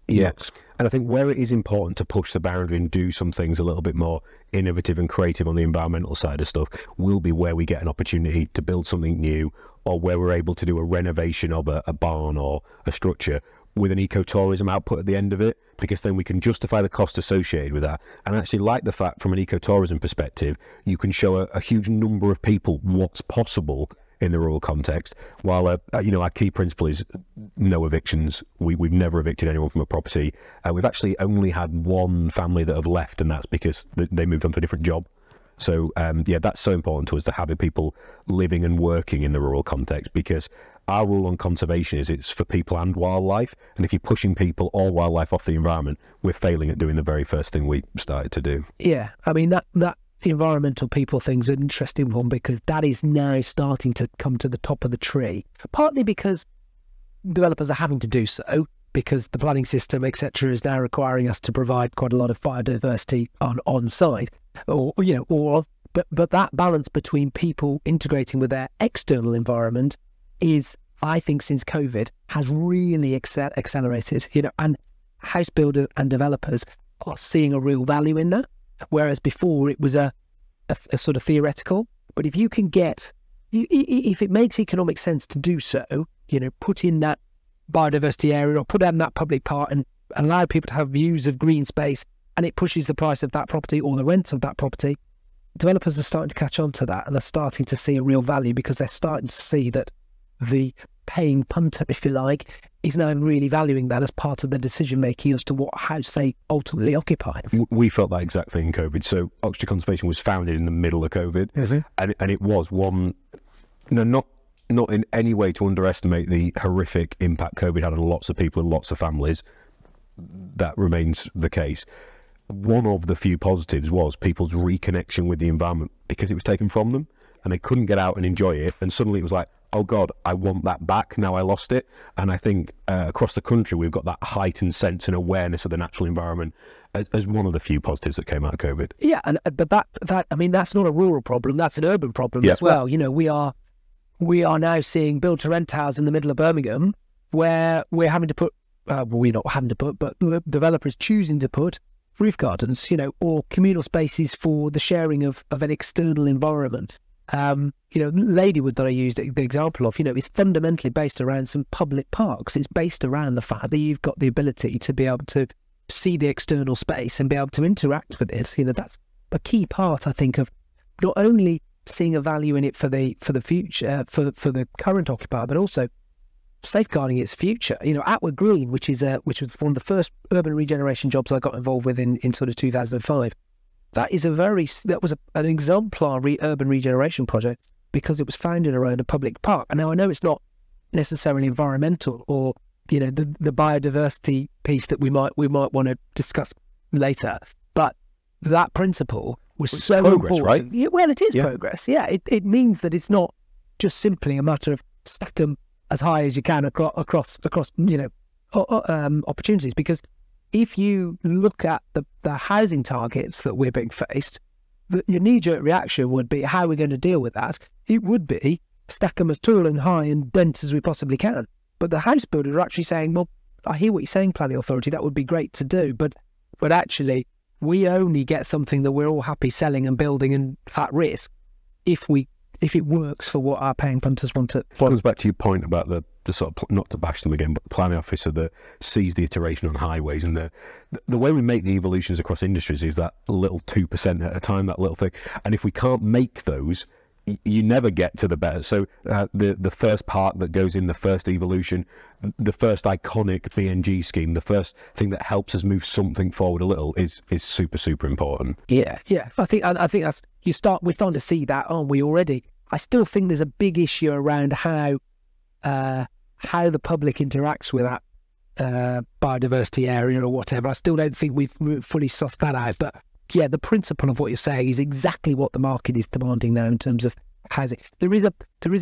Yes. And I think where it is important to push the boundary and do some things a little bit more innovative and creative on the environmental side of stuff will be where we get an opportunity to build something new, or where we're able to do a renovation of a barn or a structure with an ecotourism output at the end of it, because then we can justify the cost associated with that. And I actually like the fact, from an ecotourism perspective, you can show a huge number of people what's possible in the rural context, while our key principle is no evictions. We've never evicted anyone from a property. We've actually only had one family that have left, and that's because they moved on to a different job. So that's so important to us, to have people living and working in the rural context, because our rule on conservation is it's for people and wildlife, and if you're pushing people or wildlife off the environment, we're failing at doing the very first thing we started to do. Yeah, I mean that the environmental people thing's an interesting one, because that is now starting to come to the top of the tree, partly because developers are having to do so, because the planning system, etc., is now requiring us to provide quite a lot of biodiversity on site, but that balance between people integrating with their external environment is, I think, since COVID has really accelerated, and house builders and developers are seeing a real value in that, whereas before it was a sort of theoretical. But if you can if it makes economic sense to do so, put in that biodiversity area or put in that public part and allow people to have views of green space, and it pushes the price of that property or the rents of that property, developers are starting to catch on to that, and they're starting to see a real value, because they're starting to see that the paying punter, if you like, is now really valuing that as part of the decision making as to what house they ultimately occupy. We felt that exact thing in COVID. So Oxfordshire Conservation was founded in the middle of COVID, and it was one, not in any way to underestimate the horrific impact COVID had on lots of people and lots of families. That remains the case. One of the few positives was people's reconnection with the environment, because it was taken from them and they couldn't get out and enjoy it, and suddenly it was like, oh God, I want that back, now I lost it. And I think across the country we've got that heightened sense and awareness of the natural environment as one of the few positives that came out of COVID. Yeah, but that's not a rural problem, that's an urban problem as well. We are now seeing build to rent towers in the middle of Birmingham where we're having to put we're not having to put, but developers choosing to put roof gardens, or communal spaces for the sharing of an external environment. Ladywood that I used the example of, is fundamentally based around some public parks. It's based around the fact that you've got the ability to be able to see the external space and be able to interact with it. That's a key part, I think, of not only seeing a value in it for the future, for the current occupier, but also safeguarding its future. Atwood Green, which was one of the first urban regeneration jobs I got involved with in sort of 2005. That was an exemplary urban regeneration project, because it was founded around a public park. And now I know it's not necessarily environmental or the biodiversity piece that we might want to discuss later, but that principle was so progress, important. Right? Well, it is progress. Yeah, it means that it's not just simply a matter of stack them as high as you can across opportunities, because if you look at the housing targets that we're being faced, your knee-jerk reaction would be, how are we going to deal with that? It would be stack them as tall and high and dense as we possibly can. But the house builders are actually saying, well, I hear what you're saying, planning authority, that would be great to do, but actually we only get something that we're all happy selling and building and at risk if we if it works for what our paying punters want to. It comes back to your point about the sort of, not to bash them again, but the planning officer that sees the iteration on highways, and the way we make the evolutions across industries is that little 2% at a time, that little thing. And if we can't make those, you never get to the better. So the first park that goes in, the first evolution, the first iconic BNG scheme, the first thing that helps us move something forward a little is super, super important. Yeah. I think that's we're starting to see that, aren't we already? I still think there's a big issue around how the public interacts with that biodiversity area or whatever. I still don't think we've fully sussed that out. But yeah, the principle of what you're saying is exactly what the market is demanding now in terms of housing. There is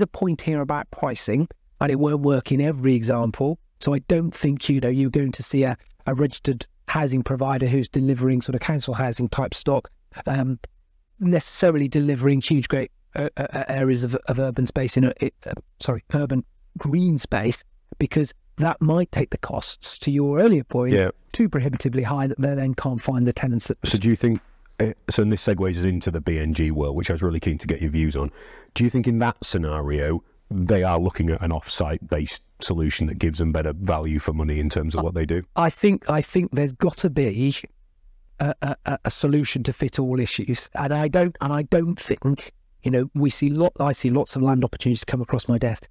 a point here about pricing, and it won't work in every example. So I don't think you're going to see a registered housing provider who's delivering sort of council housing type stock necessarily delivering huge great areas of urban space urban green space, because that might take the costs, to your earlier point, too prohibitively high that they then can't find the tenants that. So do you think, so this segues us into the BNG world, which I was really keen to get your views on. Do you think in that scenario they are looking at an off-site based solution that gives them better value for money in terms of what they do? I think there's got to be a solution to fit all issues, and I don't think I see lots of land opportunities come across my desk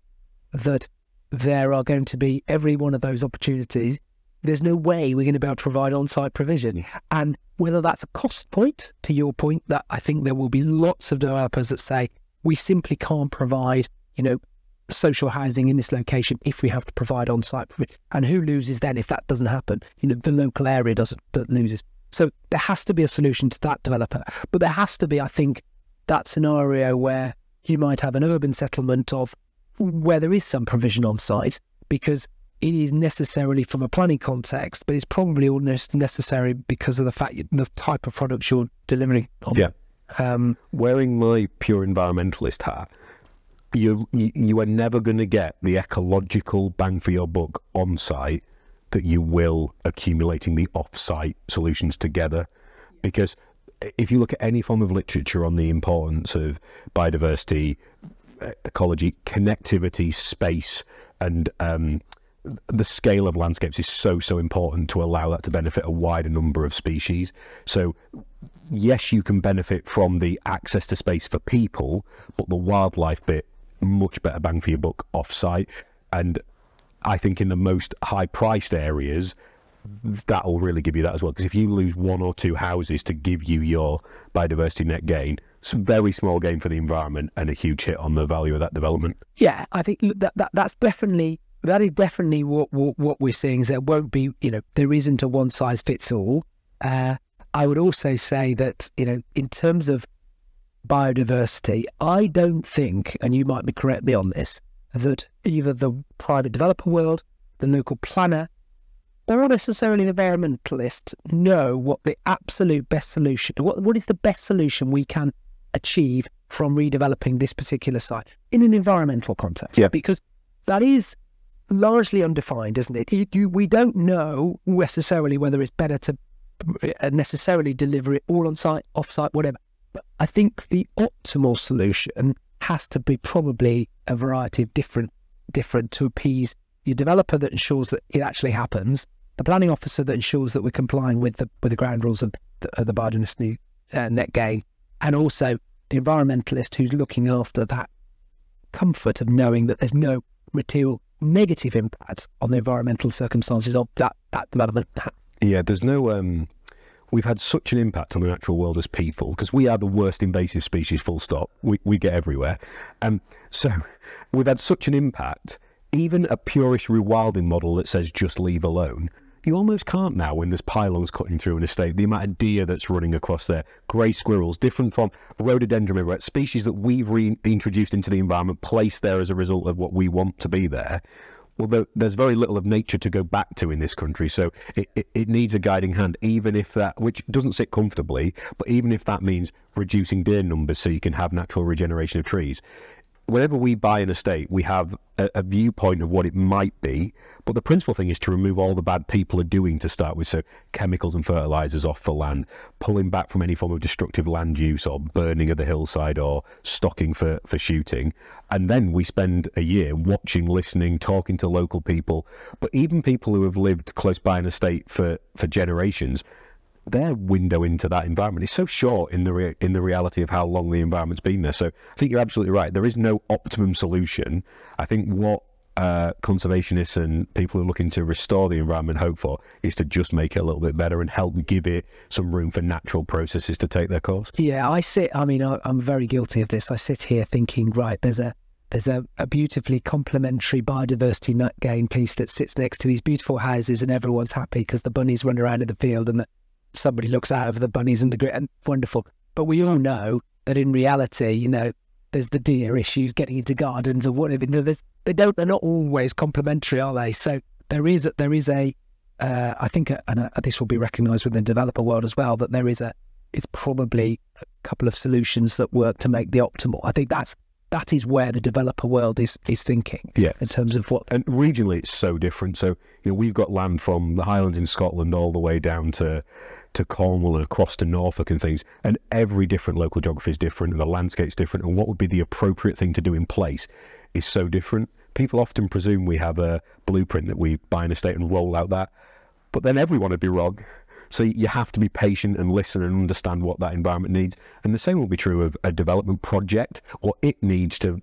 that there are going to be every one of those opportunities. There's no way we're going to be able to provide on-site provision. And whether that's a cost point, to your point, that I think there will be lots of developers that say, we simply can't provide, social housing in this location if we have to provide on-site provision. And who loses then if that doesn't happen? The local area that loses. So there has to be a solution to that developer. But there has to be, I think, that scenario where you might have an urban settlement of where there is some provision on site, because it is necessarily from a planning context, but it's probably almost necessary because of the fact the type of products you're delivering on. Yeah. Wearing my pure environmentalist hat, you are never going to get the ecological bang for your buck on site that you will accumulating the off-site solutions together. Because if you look at any form of literature on the importance of biodiversity, ecology, connectivity, space, and the scale of landscapes is so important to allow that to benefit a wider number of species. So yes, you can benefit from the access to space for people, but the wildlife bit, much better bang for your buck off-site. And I think in the most high-priced areas, that'll really give you that as well. Because if you lose one or two houses to give you your biodiversity net gain, it's a very small gain for the environment and a huge hit on the value of that development. Yeah, I think that is definitely what we're seeing. Is there won't be, there isn't a one size fits all. I would also say that, in terms of biodiversity, I don't think, and you might be correct me on this, that either the private developer world, the local planner, or not necessarily the environmentalists know what the absolute best solution, what is the best solution we can achieve from redeveloping this particular site in an environmental context. Yeah. Because that is largely undefined, isn't it? We don't know necessarily whether it's better to necessarily deliver it all on site, off site, whatever. But I think the optimal solution has to be probably a variety of different to appease your developer that ensures that it actually happens, the planning officer that ensures that we're complying with the ground rules of the biodiversity net gain, and also the environmentalist who's looking after that comfort of knowing that there's no material negative impact on the environmental circumstances of that development. Yeah, there's no... We've had such an impact on the natural world as people, because we are the worst invasive species, full stop. We get everywhere. So we've had such an impact, even a purist rewilding model that says just leave alone, you almost can't now when there's pylons cutting through an estate. The amount of deer that's running across there, grey squirrels, different from rhododendron, species that we've reintroduced into the environment, placed there as a result of what we want to be there. Well, there's very little of nature to go back to in this country, so it needs a guiding hand, even if that, which doesn't sit comfortably, but even if that means reducing deer numbers so you can have natural regeneration of trees. whenever we buy an estate, we have a viewpoint of what it might be, but the principal thing is to remove all the bad people are doing to start with. So chemicals and fertilizers off the land, pulling back from any form of destructive land use or burning of the hillside or stocking for shooting. And then we spend a year watching, listening, talking to local people, but even people who have lived close by an estate for generations, their window into that environment is so short in the reality of how long the environment's been there. So I think you're absolutely right. There is no optimum solution. I think what conservationists and people who are looking to restore the environment hope for is to just make it a little bit better and help give it some room for natural processes to take their course. Yeah, I'm very guilty of this. I sit here thinking, right, there's a beautifully complementary biodiversity net gain piece that sits next to these beautiful houses, and everyone's happy because the bunnies run around in the field and somebody looks out over the bunnies and the grit, and wonderful. But we all know that in reality, there's the deer issues getting into gardens or whatever. They're not always complementary, are they? So there is a I think, and this will be recognised within the developer world as well, that it's probably a couple of solutions that work to make the optimal. I think that is where the developer world is thinking. Yeah. In terms of what, and regionally it's so different. So we've got land from the Highlands in Scotland all the way down to Cornwall and across to Norfolk and things, and every different local geography is different and the landscape's different, and what would be the appropriate thing to do in place is so different. People often presume we have a blueprint that we buy an estate and roll out that, but then everyone would be wrong. So you have to be patient and listen and understand what that environment needs. And the same will be true of a development project, what it needs to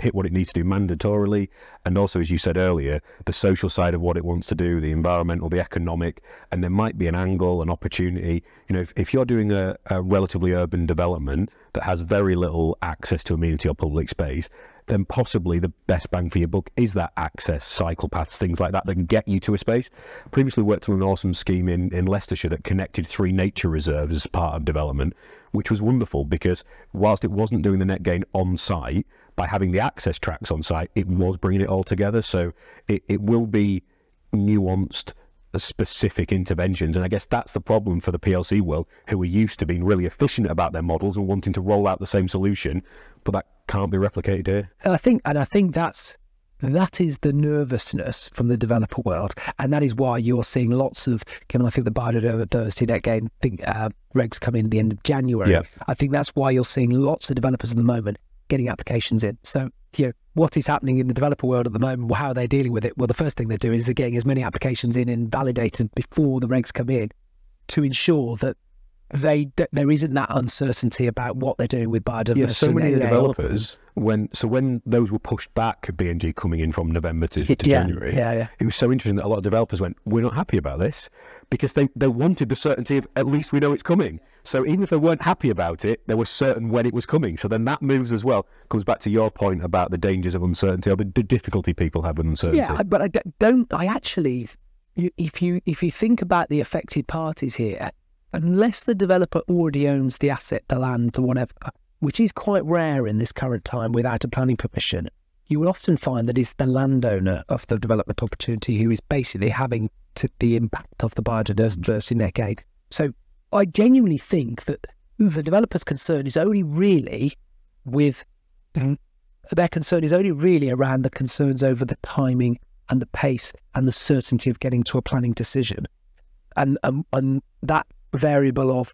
hit what it needs to do mandatorily. And also, as you said earlier, the social side of what it wants to do, the environmental, the economic, and there might be an angle, an opportunity. If you're doing a relatively urban development that has very little access to amenity or public space, then possibly the best bang for your buck is that access, cycle paths, things like that can get you to a space. Previously worked on an awesome scheme in Leicestershire that connected 3 nature reserves as part of development, which was wonderful because whilst it wasn't doing the net gain on site, by having the access tracks on site, it was bringing it all together. So it will be nuanced, specific interventions, and I guess that's the problem for the PLC world, who are used to being really efficient about their models and wanting to roll out the same solution, but that can't be replicated here. I think that is the nervousness from the developer world, and that is why you're seeing lots of, given I think the Biodiversity Net Gain regs come in at the end of January. Yeah. I think that's why you're seeing lots of developers at the moment getting applications in. So what is happening in the developer world at the moment, how they're dealing with it? Well, the first thing they're doing is they're getting as many applications in and validated before the regs come in to ensure that there isn't that uncertainty about what they're doing with biodiversity. Yeah, so many developers, when those were pushed back, BNG coming in from November to January, it was so interesting that a lot of developers went, we're not happy about this, because they wanted the certainty of at least we know it's coming. So even if they weren't happy about it, they were certain when it was coming. So then that moves as well, comes back to your point about the dangers of uncertainty or the difficulty people have with uncertainty. Yeah, but if you think about the affected parties here, unless the developer already owns the asset, the land, or whatever, which is quite rare in this current time without a planning permission, you will often find that it's the landowner of the development opportunity who is basically having the impact of the biodiversity net gain. So I genuinely think that the developer's concern is only really around the concerns over the timing and the pace and the certainty of getting to a planning decision, and that variable of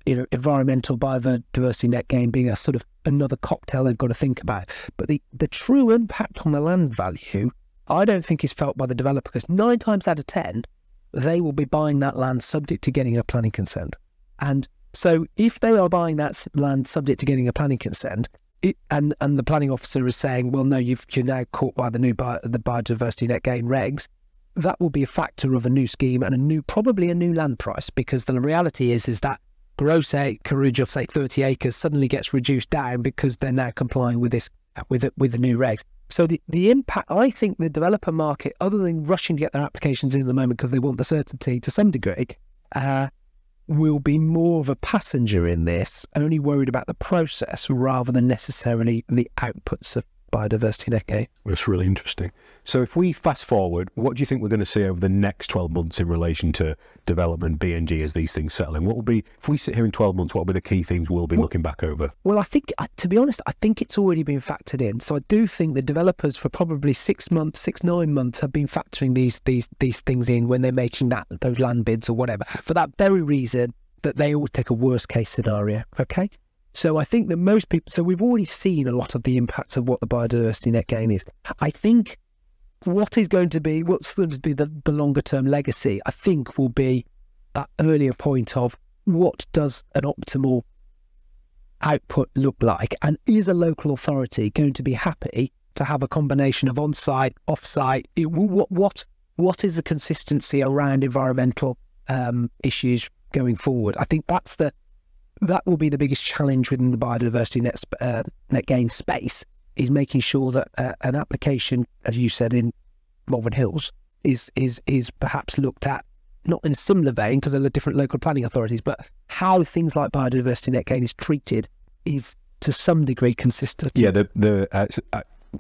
environmental biodiversity net gain being a sort of another cocktail they've got to think about. But the true impact on the land value, I don't think is felt by the developer, because 9 times out of 10 they will be buying that land subject to getting a planning consent. And so if they are buying that land subject to getting a planning consent, and the planning officer is saying, well, no, you're now caught by the biodiversity net gain regs, that will be a factor of a new scheme and probably a new land price, because the reality is that gross acreage of say 30 acres suddenly gets reduced down because they're now complying with the new regs. So the impact, I think the developer market, other than rushing to get their applications in at the moment because they want the certainty to some degree, will be more of a passenger in this, only worried about the process rather than necessarily the outputs biodiversity net gain. That's really interesting. So if we fast forward, what do you think we're going to see over the next 12 months in relation to development, BNG, as these things settle in? What will be, if we sit here in 12 months, what will be the key themes we'll be looking back over? Well, I think, to be honest, I think it's already been factored in. So I do think the developers for probably 6 months, 9 months have been factoring these things in when they're making those land bids or whatever, for that very reason that they always take a worst case scenario, okay? So I think that most people, so we've already seen a lot of the impacts of what the biodiversity net gain is. I think what's going to be the longer term legacy, I think, will be that earlier point of what does an optimal output look like, and is a local authority going to be happy to have a combination of on-site, off-site? What is the consistency around environmental issues going forward? I think that will be the biggest challenge within the biodiversity net gain space, is making sure that an application, as you said, in Malvern Hills is perhaps looked at, not in a similar vein because there are different local planning authorities, but how things like biodiversity net gain is treated is to some degree consistent. Yeah,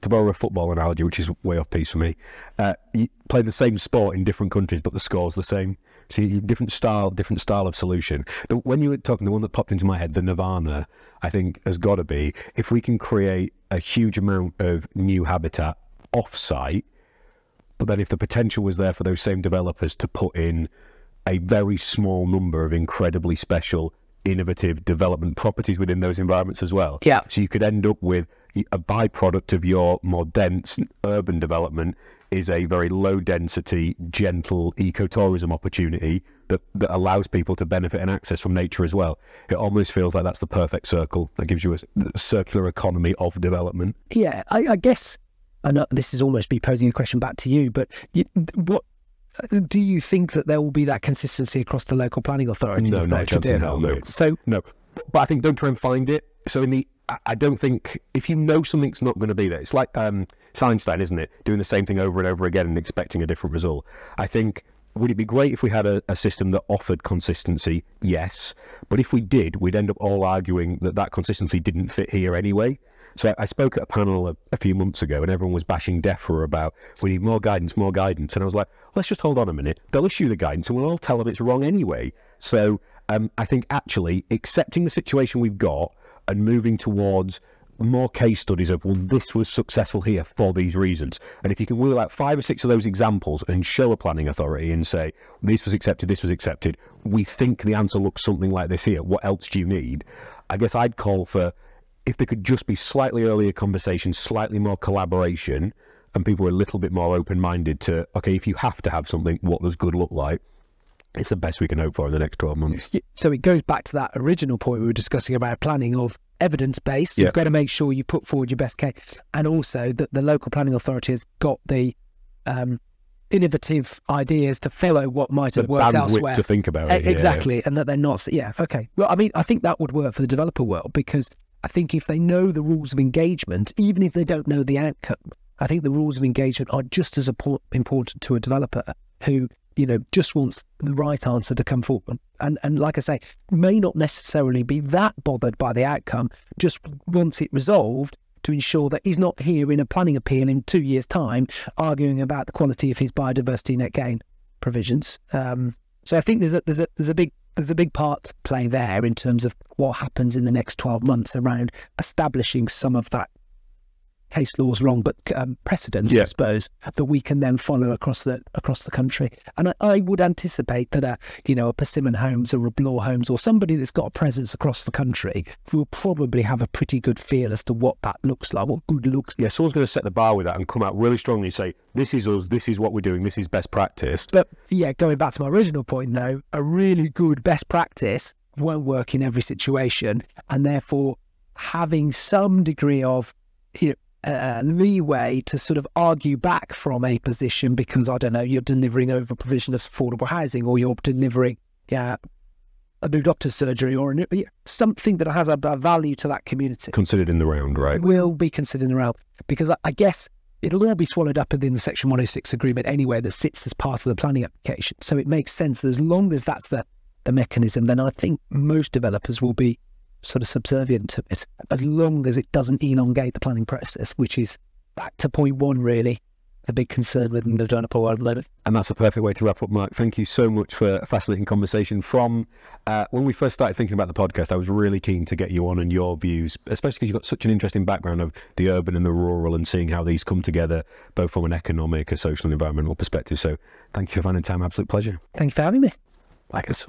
to borrow a football analogy, which is way off piece for me, you play the same sport in different countries, but the score's the same. So different style of solution. When you were talking, the one that popped into my head, the Nirvana, I think has got to be, if we can create a huge amount of new habitat off-site, but then if the potential was there for those same developers to put in a very small number of incredibly special, innovative development properties within those environments as well. Yeah. So you could end up with a byproduct of your more dense urban development is a very low density, gentle ecotourism opportunity that allows people to benefit and access from nature as well. It almost feels like that's the perfect circle that gives you a circular economy of development. Yeah, I guess, I know this is almost me posing a question back to you, but what do you think that there will be that consistency across the local planning authorities? No, not a chance in hell, no. So, no, but I think don't try and find it. So I don't think, if you know something's not going to be there, it's like it's Einstein, isn't it? Doing the same thing over and over again and expecting a different result. I think, would it be great if we had a system that offered consistency? Yes. But if we did, we'd end up all arguing that consistency didn't fit here anyway. So I spoke at a panel a few months ago and everyone was bashing DEFRA about, we need more guidance. And I was like, let's just hold on a minute. They'll issue the guidance and we'll all tell them it's wrong anyway. So I think actually accepting the situation we've got and moving towards more case studies of, well, this was successful here for these reasons. And if you can wheel out 5 or 6 of those examples and show a planning authority and say, this was accepted, we think the answer looks something like this here, what else do you need? I guess I'd call for, if there could just be slightly earlier conversation, slightly more collaboration, and people were a little bit more open-minded to, okay, if you have to have something, what does good look like? It's the best we can hope for in the next 12 months. So it goes back to that original point we were discussing about planning of evidence-based. You've got to make sure you put forward your best case, and also that the local planning authority has got the innovative ideas to follow what might have worked elsewhere. To think about it. Exactly, and that they're not... Yeah, okay. Well, I mean, I think that would work for the developer world, because I think if they know the rules of engagement, even if they don't know the outcome, I think the rules of engagement are just as important to a developer who, just wants the right answer to come forward. And like I say, may not necessarily be that bothered by the outcome, just wants it resolved to ensure that he's not here in a planning appeal in 2 years' time arguing about the quality of his biodiversity net gain provisions. So I think there's a big part to play there in terms of what happens in the next 12 months around establishing some of that case law's wrong, but precedents, I suppose, that we can then follow across the country. And I would anticipate that a Persimmon Homes or a Bloor Homes or somebody that's got a presence across the country will probably have a pretty good feel as to what that looks like, what good looks like. Yeah, someone's going to set the bar with that and come out really strongly and say, this is us, this is what we're doing, this is best practice. But yeah, going back to my original point though, a really good best practice won't work in every situation, and therefore having some degree of leeway to sort of argue back from a position because, I don't know, you're delivering over provision of affordable housing, or you're delivering a new doctor's surgery, or something that has a value to that community. Considered in the round, right? Will be considered in the round, because I guess it'll all be swallowed up within the Section 106 agreement anyway that sits as part of the planning application. So it makes sense that as long as that's the mechanism, then I think most developers will be sort of subservient to it, as long as it doesn't elongate the planning process, which is back to point one, really, a big concern within the developer world. And that's a perfect way to wrap up, Mark. Thank you so much for a fascinating conversation. From when we first started thinking about the podcast, I was really keen to get you on and your views, especially because you've got such an interesting background of the urban and the rural and seeing how these come together, both from an economic, a social and environmental perspective. So thank you for finding time. Absolute pleasure. Thank you for having me. Like us.